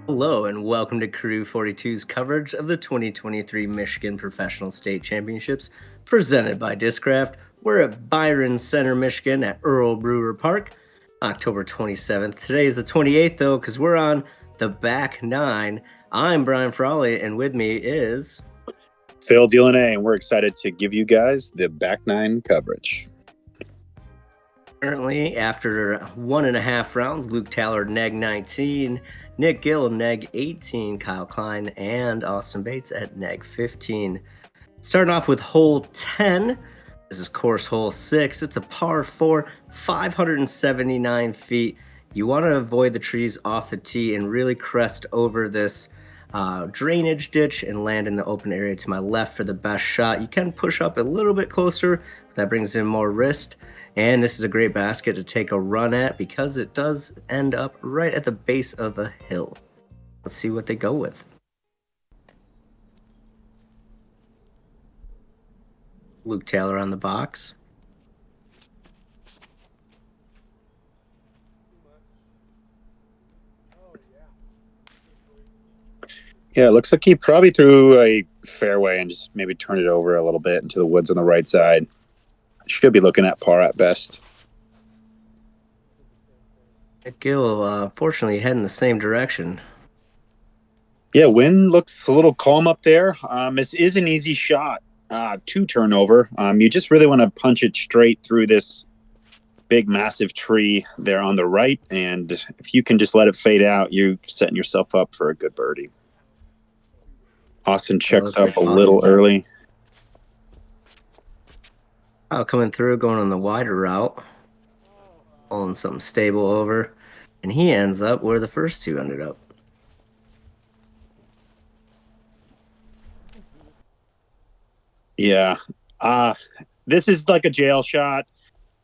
Hello and welcome to Crew 42's coverage of the 2023 Michigan Professional State Championships presented by Discraft. We're at Byron Center, Michigan at Earl Brewer Park, October 27th. Today is the 28th though, because we're on the back nine. I'm Brian Frawley and with me is Phill Dilone, and we're excited to give you guys the back nine coverage. Currently, after 1.5 rounds, Luke Taylor neg 19, Nick Gill neg 18, Kyle Klein and Austin Bates at neg 15. Starting off with hole 10. This is course hole 6. It's a par 4, 579 feet. You want to avoid the trees off the tee and really crest over this drainage ditch and land in the open area to my left for the best shot. You can push up a little bit closer, but that brings in more wrist. And this is a great basket to take a run at because it does end up right at the base of a hill. Let's see what they go with. Luke Taylor on the box. Yeah, it looks like he probably threw a fairway and just maybe turned it over a little bit into the woods on the right side. Should be looking at par at best. Gill, fortunately, heading the same direction. Yeah, wind looks a little calm up there. This is an easy shot to turn over. You just really want to punch it straight through this big, massive tree there on the right. And if you can just let it fade out, you're setting yourself up for a good birdie. Austin checks up a little early. Coming through, going on the wider route, pulling something stable over, and he ends up where the first two ended up. Yeah. This is like a jail shot.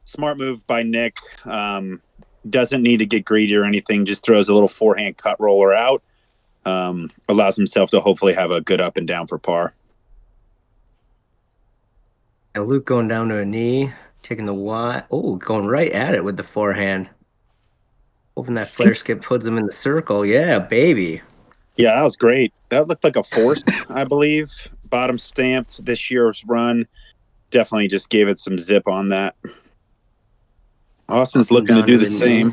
Smart move by Nick. Doesn't need to get greedy or anything. Just throws a little forehand cut roller out. Allows himself to hopefully have a good up and down for par. And Luke going down to a knee, taking the wide. Oh, going right at it with the forehand. Hoping that flare skip puts him in the circle. Yeah, baby. Yeah, that was great. That looked like a force, I believe. Bottom stamped this year's run. Definitely just gave it some zip on that. Austin's looking to do the same.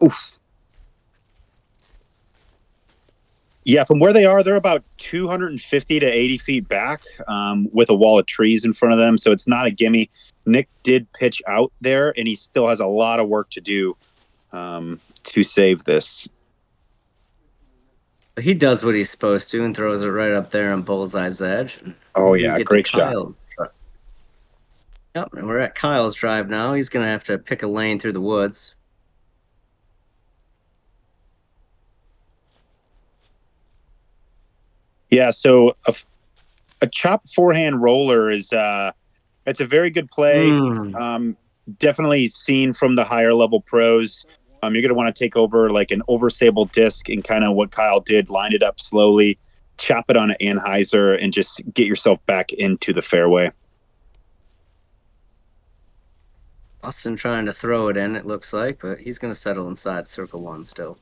Oof. Yeah, from where they are, they're about 250 to 80 feet back with a wall of trees in front of them. So it's not a gimme. Nick did pitch out there, and he still has a lot of work to do to save this. He does what he's supposed to and throws it right up there on Bullseye's edge. Oh, yeah, great shot. Yep, and we're at Kyle's drive now. He's going to have to pick a lane through the woods. Yeah, so a chop forehand roller is it's a very good play. Definitely seen from the higher level pros. You're going to want to take over like an overstable disc and kind of what Kyle did, line it up slowly, chop it on an Anheuser, and just get yourself back into the fairway. Austin trying to throw it in, it looks like, but he's going to settle inside circle one still.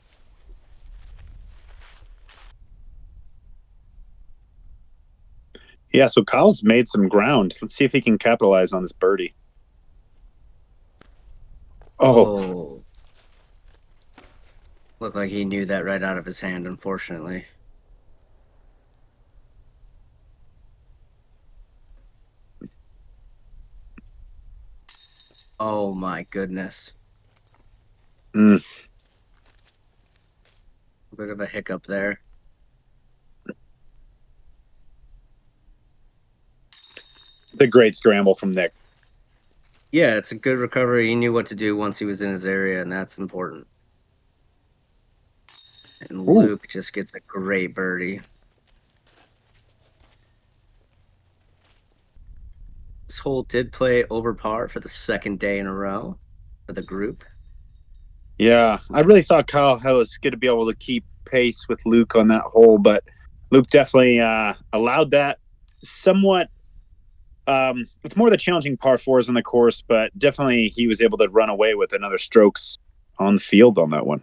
Yeah, so Kyle's made some ground. Let's see if he can capitalize on this birdie. Oh. Looked like he knew that right out of his hand, unfortunately. Oh my goodness. A bit of a hiccup there. The great scramble from Nick. Yeah, it's a good recovery. He knew what to do once he was in his area, and that's important. And Luke just gets a great birdie. This hole did play over par for the second day in a row for the group. Yeah, I really thought Kyle was going to be able to keep pace with Luke on that hole, but Luke definitely allowed that somewhat. It's more the challenging par fours on the course, but definitely he was able to run away with another strokes on the field on that one.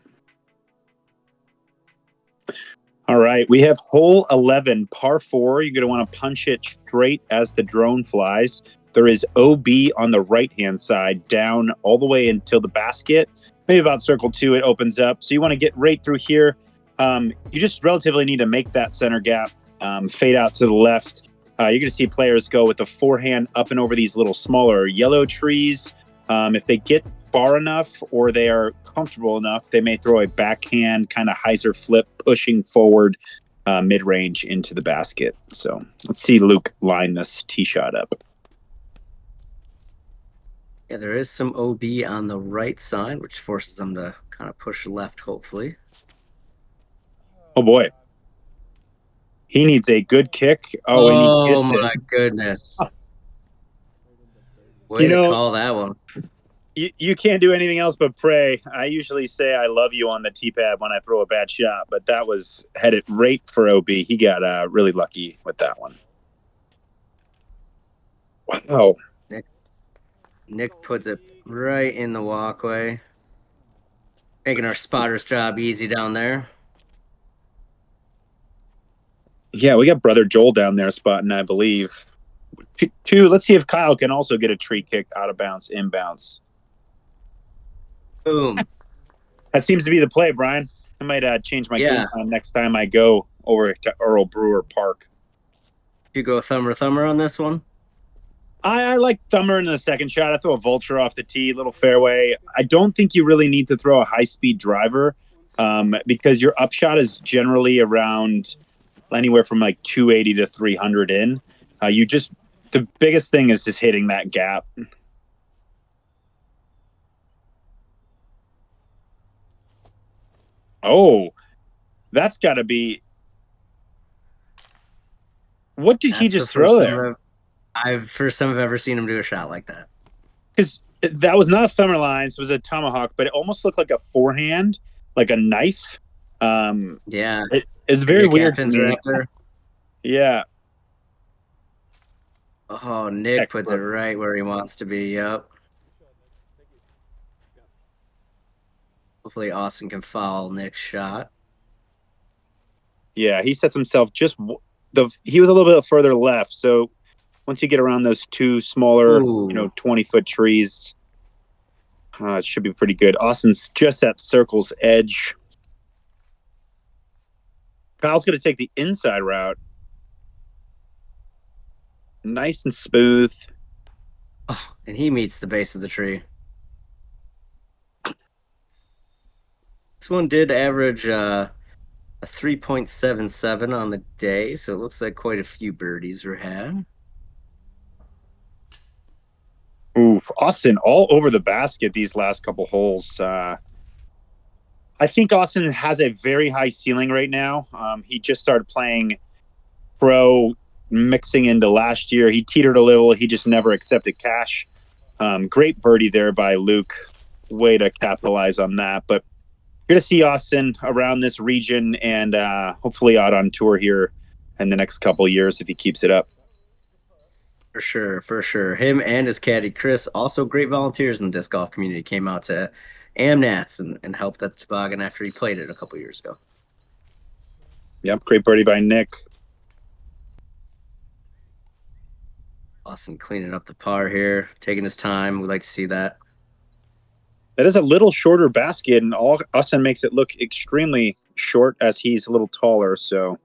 All right, we have hole 11, par 4. You're going to want to punch it straight as the drone flies. There is OB on the right-hand side, down all the way until the basket. Maybe about circle 2, it opens up. So you want to get right through here. You just relatively need to make that center gap, fade out to the left. You're going to see players go with the forehand up and over these little smaller yellow trees. If they get far enough or they are comfortable enough, they may throw a backhand kind of hyzer flip, pushing forward mid-range into the basket. So let's see Luke line this tee shot up. Yeah, there is some OB on the right side, which forces them to kind of push left, hopefully. Oh, boy. He needs a good kick. Oh my goodness. Way to call that one. You can't do anything else but pray. I usually say I love you on the tee pad when I throw a bad shot, but that was headed right for OB. He got really lucky with that one. Wow. Nick puts it right in the walkway, making our spotter's job easy down there. Yeah, we got brother Joel down there spotting, I believe. 2, let's see if Kyle can also get a tree kick out of bounds, inbounds. Boom. That seems to be the play, Brian. I might change my game plan next time I go over to Earl Brewer Park. Did you go thumber on this one? I like thumber in the second shot. I throw a vulture off the tee, little fairway. I don't think you really need to throw a high-speed driver because your upshot is generally around anywhere from like 280 to 300 in. The biggest thing is just hitting that gap. Oh, that's got to be. What did he just throw there? First time I've ever seen him do a shot like that. Because that was not a thumber lines, it was a tomahawk, but it almost looked like a forehand, like a knife. Yeah, it's very weird. Yeah. Oh, Nick puts it right where he wants to be. Yep. Hopefully Austin can foul Nick's shot. Yeah, he sets himself he was a little bit further left. So once you get around those 2 smaller, 20-foot trees, it should be pretty good. Austin's just at circle's edge. Kyle's going to take the inside route. Nice and smooth. Oh, and he meets the base of the tree. This one did average a 3.77 on the day, so it looks like quite a few birdies were had. Ooh, Austin all over the basket these last couple holes. I think Austin has a very high ceiling right now. He just started playing pro, mixing into last year. He teetered a little. He just never accepted cash. Great birdie there by Luke. Way to capitalize on that. But you're going to see Austin around this region and hopefully out on tour here in the next couple of years if he keeps it up. For sure. Him and his caddy, Chris, also great volunteers in the disc golf community, came out to Amnats and helped at the toboggan after he played it a couple years ago. Yep, great birdie by Nick. Austin cleaning up the par here, taking his time. We'd like to see that. That is a little shorter basket, and Austin makes it look extremely short as he's a little taller. So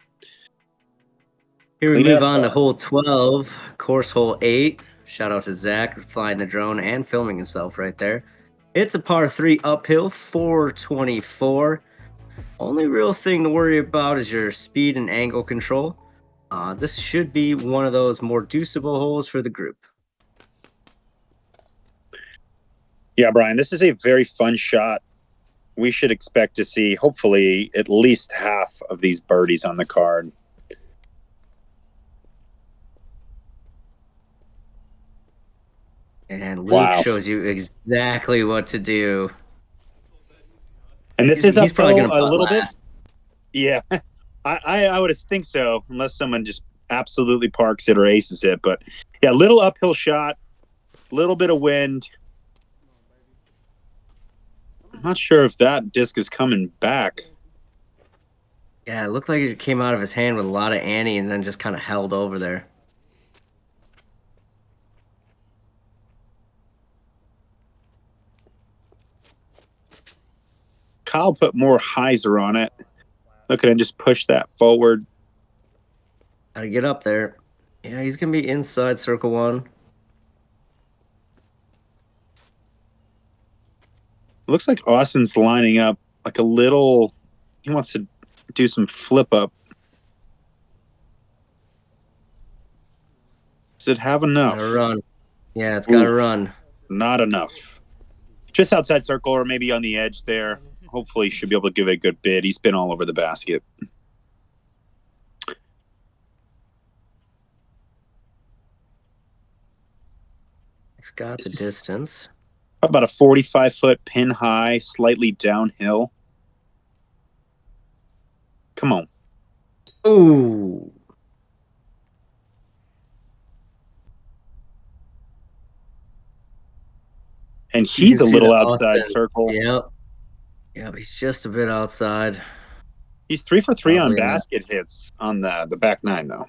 here we move on to hole 12, course hole 8. Shout out to Zach for flying the drone and filming himself right there. It's a par 3 uphill, 424. Only real thing to worry about is your speed and angle control. This should be one of those more deuceable holes for the group. Yeah, Brian, this is a very fun shot. We should expect to see, hopefully, at least half of these birdies on the card. And Luke shows you exactly what to do. And this is probably going to a little last. bit. Yeah, I would think so, unless someone just absolutely parks it or aces it. But yeah, little uphill shot, little bit of wind. I'm not sure if that disc is coming back. Yeah, it looked like it came out of his hand with a lot of ante and then just kind of held over there. Kyle put more hyzer on it. Look at him just push that forward. Gotta get up there. Yeah, he's gonna be inside circle one. Looks like Austin's lining up like a little. He wants to do some flip up. Does it have enough? Gotta run. Yeah, it's gotta run. Not enough. Just outside circle or maybe on the edge there. Hopefully, he should be able to give it a good bid. He's been all over the basket. He's got the distance. About a 45-foot pin high, slightly downhill. Come on. Ooh. And he's a little outside circle. Yep. Yeah, he's just a bit outside. He's 3 for 3 on basket hits on the back nine, though.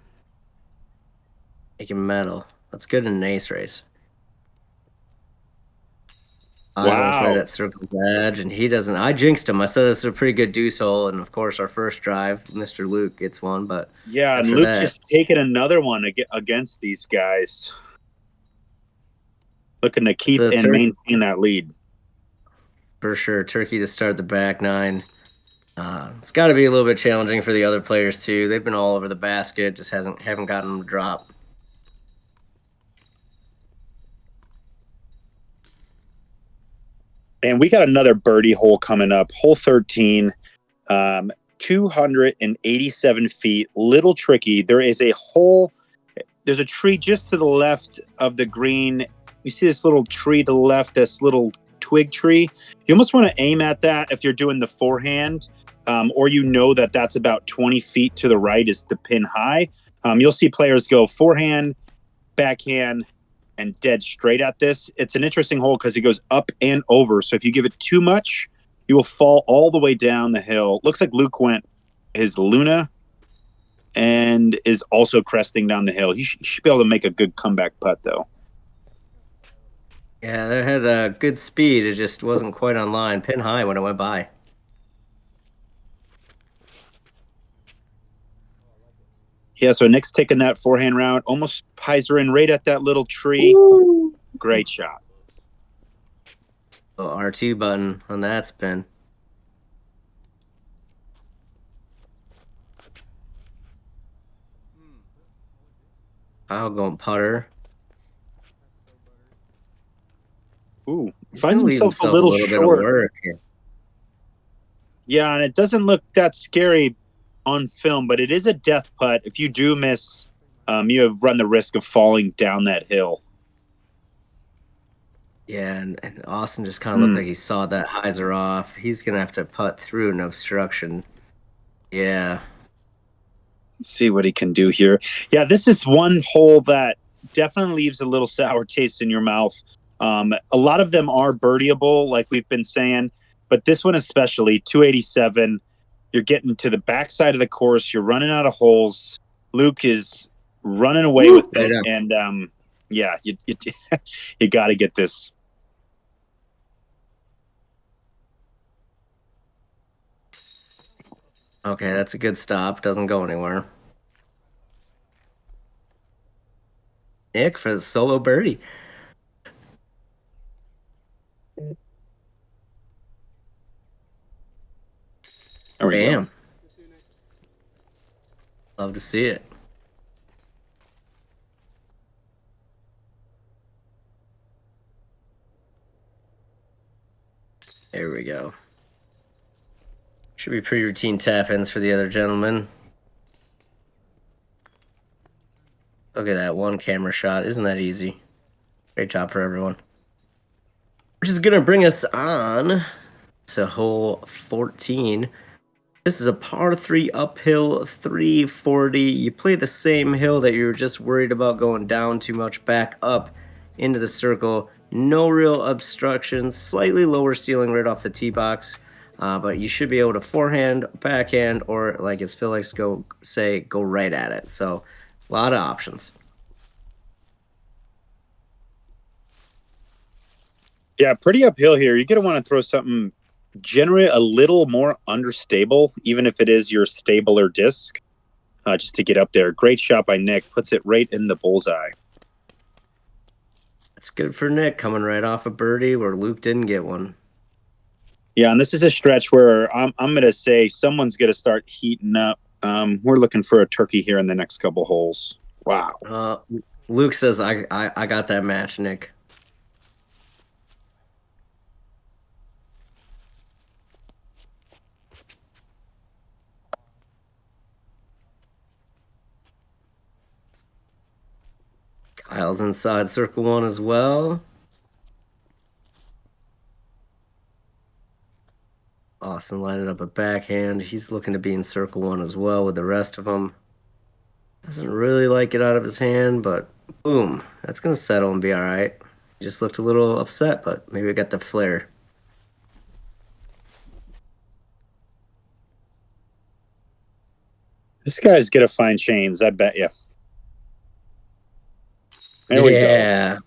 Making metal. That's good in an ace race. Wow. Right at circle's edge, and he doesn't. I jinxed him. I said this is a pretty good deuce hole, and of course, our first drive, Mr. Luke gets one. But yeah, and Luke just taking another one against these guys, looking to keep and maintain that lead. For sure, Turkey to start the back nine. It's got to be a little bit challenging for the other players too. They've been all over the basket, just haven't gotten them to drop. And we got another birdie hole coming up, hole 13, 287 feet, little tricky. There's a tree just to the left of the green. You see this little tree to the left, this little twig tree. You almost want to aim at that if you're doing the forehand, or that that's about 20 feet to the right is the pin high. You'll see players go forehand, backhand, and dead straight at this. It's an interesting hole because it goes up and over. So if you give it too much, you will fall all the way down the hill. Looks like Luke went his Luna and is also cresting down the hill. He should be able to make a good comeback putt, though. Yeah, they had a good speed. It just wasn't quite on line. Pin high when it went by. Yeah, so Nick's taking that forehand round, almost hyzer in right at that little tree. Woo! Great shot. Oh, R2 button on that spin. I'll go putter. Ooh, finds himself a little short. Yeah, and it doesn't look that scary on film, but it is a death putt. If you do miss, you have run the risk of falling down that hill. Yeah, and Austin just kind of looked like he saw that hyzer off. He's going to have to putt through an obstruction. Yeah. Let's see what he can do here. Yeah, this is one hole that definitely leaves a little sour taste in your mouth. A lot of them are birdieable, like we've been saying, but this one especially, 287. You're getting to the backside of the course. You're running out of holes. Luke is running away with it, and yeah, you got to get this. Okay, that's a good stop. Doesn't go anywhere. Nick for the solo birdie. There we go. Love to see it. There we go. Should be pretty routine tap-ins for the other gentleman. Look at that one camera shot. Isn't that easy? Great job for everyone. Which is going to bring us on to hole 14. This is a par 3 uphill, 340. You play the same hill that you were just worried about going down too much, back up into the circle. No real obstructions, slightly lower ceiling right off the tee box. But you should be able to forehand, backhand, or like as Phill likes to go right at it. So a lot of options. Yeah, pretty uphill here. You're going to want to throw something generally a little more understable, even if it is your stabler disc, just to get up there. Great shot by Nick. Puts it right in the bullseye. It's good for Nick coming right off a birdie where Luke didn't get one. Yeah, and this is a stretch where I'm going to say someone's going to start heating up. We're looking for a turkey here in the next couple holes. Wow. Luke says, I got that match, Nick. Kyle's inside circle one as well. Austin lighted up a backhand. He's looking to be in circle one as well with the rest of them. Doesn't really like it out of his hand, but boom. That's going to settle and be all right. He just looked a little upset, but maybe we got the flair. This guy's going to find chains, I bet you. There we go.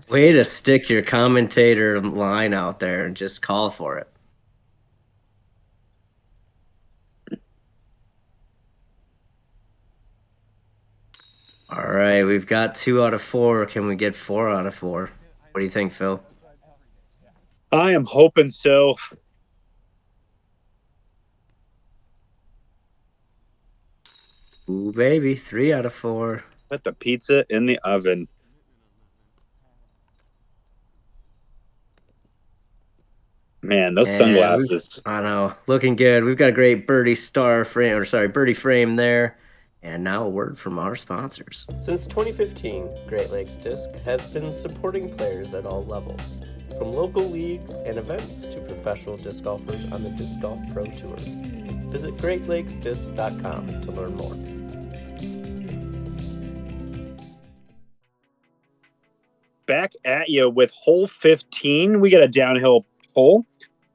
Way to stick your commentator line out there and just call for it. All right, we've got 2 out of 4. Can we get 4 out of 4? What do you think, Phill? I am hoping so. Ooh, baby, 3 out of 4. Put the pizza in the oven. Man, those sunglasses. I know, looking good. We've got a great birdie frame there. And now a word from our sponsors. Since 2015, Great Lakes Disc has been supporting players at all levels, from local leagues and events to professional disc golfers on the Disc Golf Pro Tour. Visit greatlakesdisc.com to learn more. Back at you with hole 15. We got a downhill hole.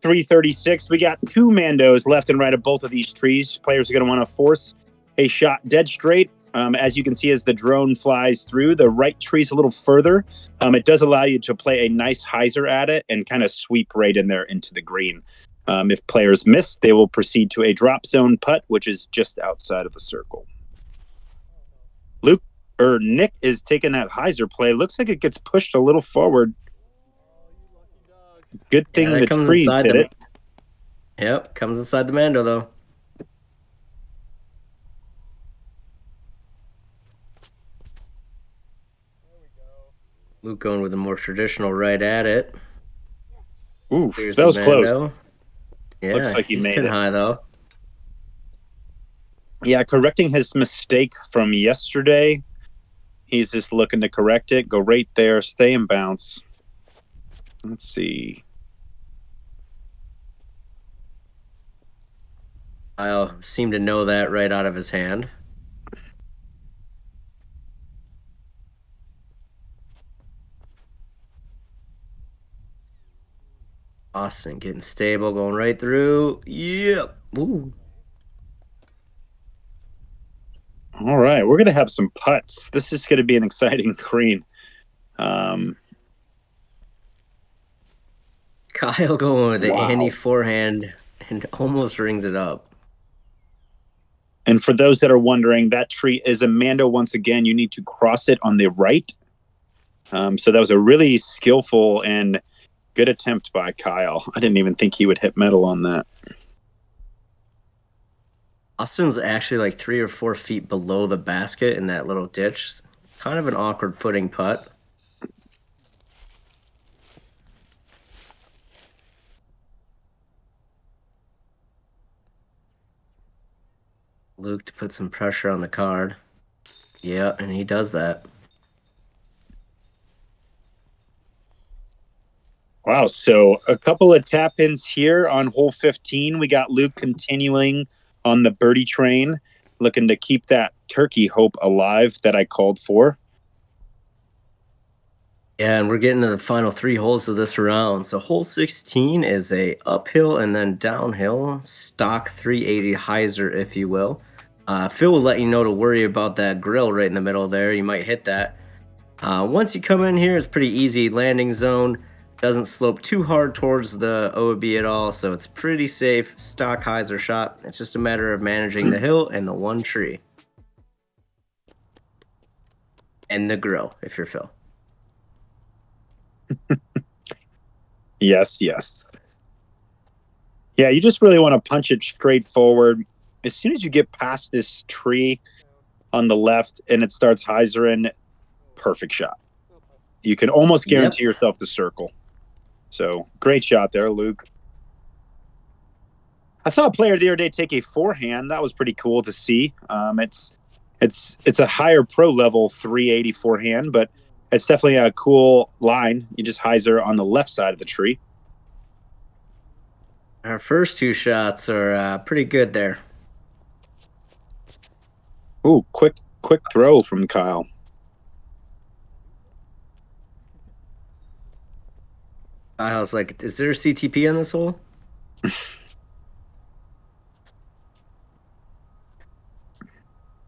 336. We got 2 Mandos left and right of both of these trees. Players are going to want to force a shot dead straight. As you can see, as the drone flies through, the right tree's a little further. It does allow you to play a nice hyzer at it and kind of sweep right in there into the green. If players miss, they will proceed to a drop zone putt, which is just outside of the circle. Nick is taking that hyzer play. Looks like it gets pushed a little forward. Good thing the trees hit it. Yep, comes inside the Mando, though. Luke going with a more traditional right at it. Ooh, that was close. Yeah, looks like he made it. High, though. Yeah, correcting his mistake from yesterday. He's just looking to correct it. Go right there. Stay and bounce. Let's see. I'll seem to know that right out of his hand. Austin getting stable, going right through. Yep. Ooh. All right, we're going to have some putts. This is going to be an exciting green. Kyle going with the Andy forehand and almost rings it up. And for those that are wondering, that tree is a Mando once again. You need to cross it on the right. So that was a really skillful and good attempt by Kyle. I didn't even think he would hit metal on that. Austin's actually like 3 or 4 feet below the basket in that little ditch. Kind of an awkward footing putt. Luke to put some pressure on the card. Yeah, and he does that. Wow, so a couple of tap-ins here on hole 15. We got Luke continuing on the birdie train, looking to keep that turkey hope alive that I called for. Yeah, and we're getting to the final 3 holes of this round. So hole 16 is a uphill and then downhill stock 380 hyzer, if you will. Phill will let you know to worry about that grill right in the middle there. You might hit that. Once you come in here, it's pretty easy landing zone. Doesn't slope too hard towards the OB at all, so it's pretty safe stock hyzer shot. It's just a matter of managing the hill and the one tree. And the grill, if you're Phill. Yes. Yeah, you just really want to punch it straight forward. As soon as you get past this tree on the left and it starts hyzering, perfect shot. You can almost guarantee yourself the circle. So great shot there, Luke. I saw a player the other day take a forehand. That was pretty cool to see. It's a higher pro level 380 forehand, but it's definitely a cool line. You just hyzer on the left side of the tree. Our first 2 shots are pretty good there. Ooh, quick throw from Kyle. I was like, is there a CTP on this hole?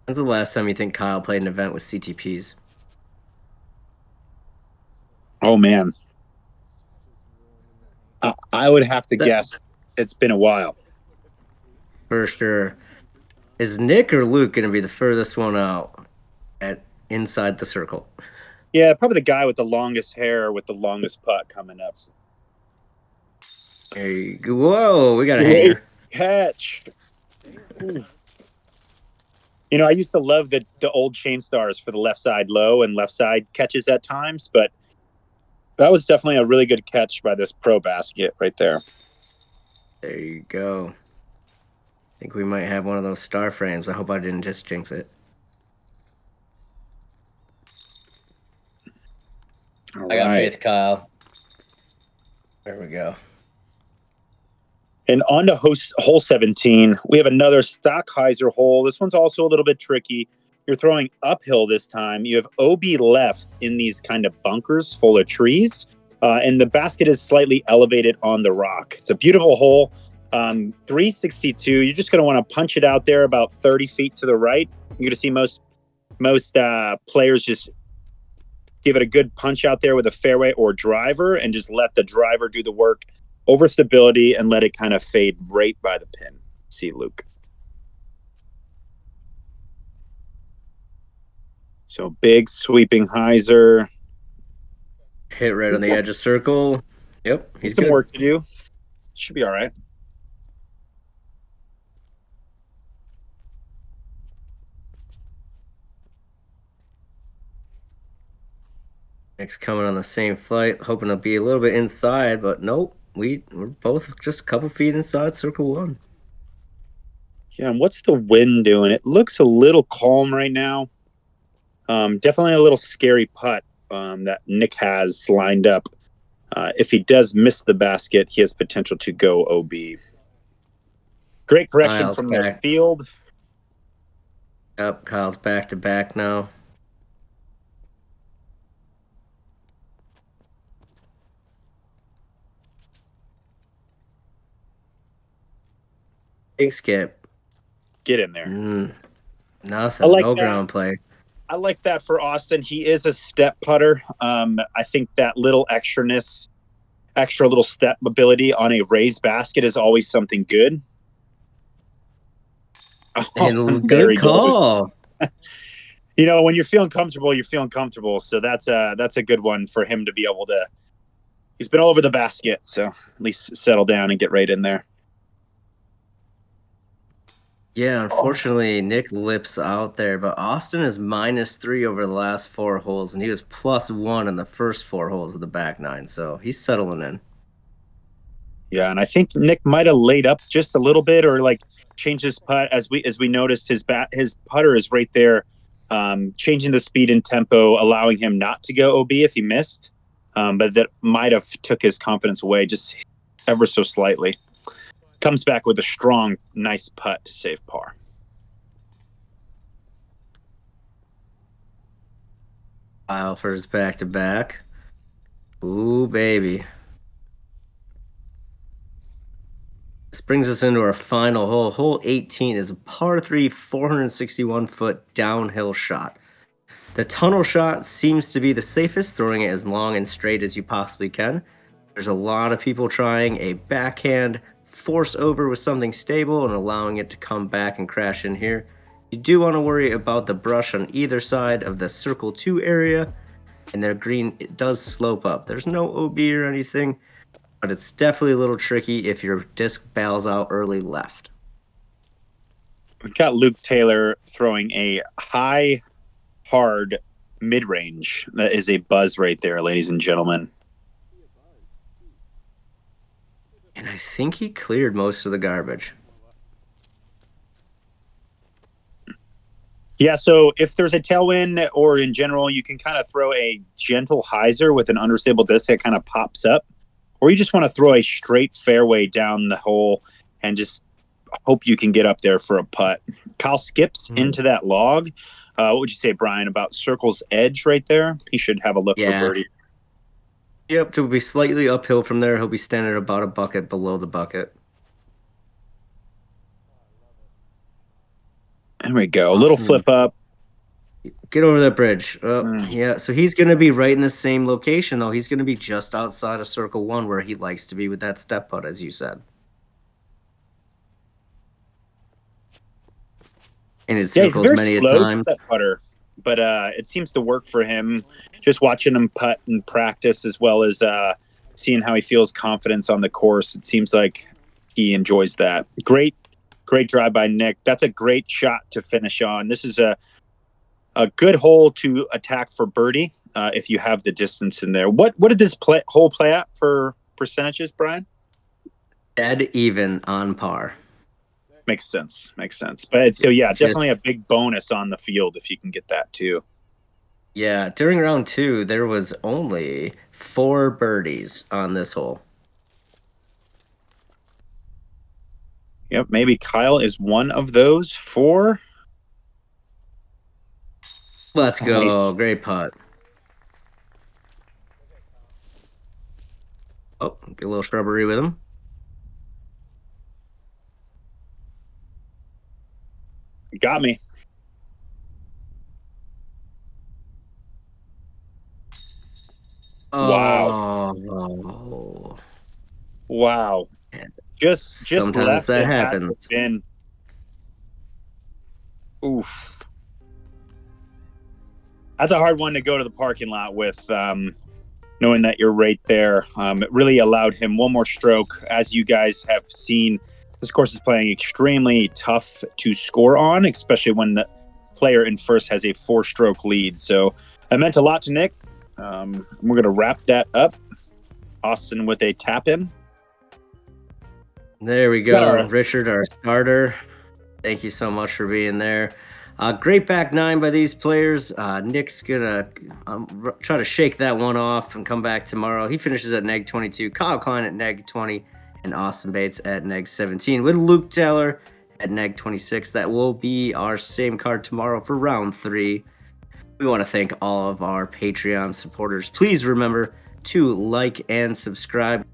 When's the last time you think Kyle played an event with CTPs? Oh, man. I would have to guess it's been a while. For sure. Is Nick or Luke going to be the furthest one out at inside the circle? Yeah, probably the guy with the longest hair with the longest putt coming up. There you go. Whoa, we got a hanger. Catch. You know, I used to love the old chain stars for the left side low and left side catches at times, but that was definitely a really good catch by this pro basket right there. There you go. I think we might have one of those star frames. I hope I didn't just jinx it. All I got right. faith, Kyle. There we go. And on to hole 17, we have another stock hyzer hole. This one's also a little bit tricky. You're throwing uphill this time. You have OB left in these kind of bunkers full of trees, and the basket is slightly elevated on the rock. It's a beautiful hole. 362. You're just going to want to punch it out there about 30 feet to the right. You're going to see most players just give it a good punch out there with a fairway or driver and just let the driver do the work over stability and let it kind of fade right by the pin. See, Luke. So big sweeping hyzer. Hit right on the edge of circle. Yep, he's some good. work to do. Should be all right. Nick's coming on the same flight, hoping to be a little bit inside, but nope. We're both just a couple feet inside circle 1. Yeah, and what's the wind doing? It looks a little calm right now. Definitely a little scary putt that Nick has lined up. If he does miss the basket, he has potential to go OB. Great correction from the field. Yep, Kyle's back to back now. Big skip. Get in there. Nothing. No ground play. I like that for Austin. He is a step putter. I think that little extra little step ability on a raised basket is always something good. And good call. You know, when you're feeling comfortable, you're feeling comfortable. So that's a good one for him to be able to. He's been all over the basket, so at least settle down and get right in there. Yeah, unfortunately, Nick lips out there, but Austin is -3 over the last 4 holes, and he was +1 in the first 4 holes of the back 9, so he's settling in. Yeah, and I think Nick might have laid up just a little bit, or like changed his putt as we noticed his putter is right there, changing the speed and tempo, allowing him not to go OB if he missed, but that might have took his confidence away just ever so slightly. Comes back with a strong, nice putt to save par. Kyle for his back-to-back. Ooh, baby. This brings us into our final hole. Hole 18 is a par 3, 461-foot downhill shot. The tunnel shot seems to be the safest, throwing it as long and straight as you possibly can. There's a lot of people trying a backhand force over with something stable and allowing it to come back and crash in here. You do want to worry about the brush on either side of the circle 2 area, and their green, it does slope up. There's no OB or anything, but it's definitely a little tricky if your disc bails out early left. We've got Luke Taylor throwing a high, hard mid-range. That is a buzz right there, ladies and gentlemen. And I think he cleared most of the garbage. Yeah, so if there's a tailwind or in general, you can kind of throw a gentle hyzer with an understable disc that kind of pops up. Or you just want to throw a straight fairway down the hole and just hope you can get up there for a putt. Kyle skips into that log. What would you say, Brian, about circle's edge right there? He should have a look for birdie. Yep, to be slightly uphill from there. He'll be standing at about a bucket below the bucket. There we go. Awesome. A little flip up. Get over that bridge. Yeah, so he's going to be right in the same location, though. He's going to be just outside of Circle 1 where he likes to be with that step putt, as you said. And it circles many a time. Step putter, but it seems to work for him. Just watching him putt and practice, as well as seeing how he feels confidence on the course, it seems like he enjoys that. Great drive by Nick. That's a great shot to finish on. This is a good hole to attack for birdie if you have the distance in there. What did this hole play at for percentages, Brian? Dead even on par. Makes sense. But so yeah, definitely a big bonus on the field if you can get that too. Yeah, during round 2, there was only 4 birdies on this hole. Yep, maybe Kyle is one of those 4. Let's go. Nice. Great putt. Oh, get a little shrubbery with him. Got me. Oh. Wow. Just sometimes that happens. Oof. That's a hard one to go to the parking lot with, knowing that you're right there. It really allowed him one more stroke. As you guys have seen, this course is playing extremely tough to score on, especially when the player in first has a 4-stroke lead. So that meant a lot to Nick. We're going to wrap that up. Austin with a tap in. There we go. Richard, our starter. Thank you so much for being there. Great back 9 by these players. Nick's going to try to shake that one off and come back tomorrow. He finishes at neg 22. Kyle Klein at neg 20. And Austin Bates at neg 17. With Luke Taylor at neg 26. That will be our same card tomorrow for round 3. We want to thank all of our Patreon supporters. Please remember to like and subscribe.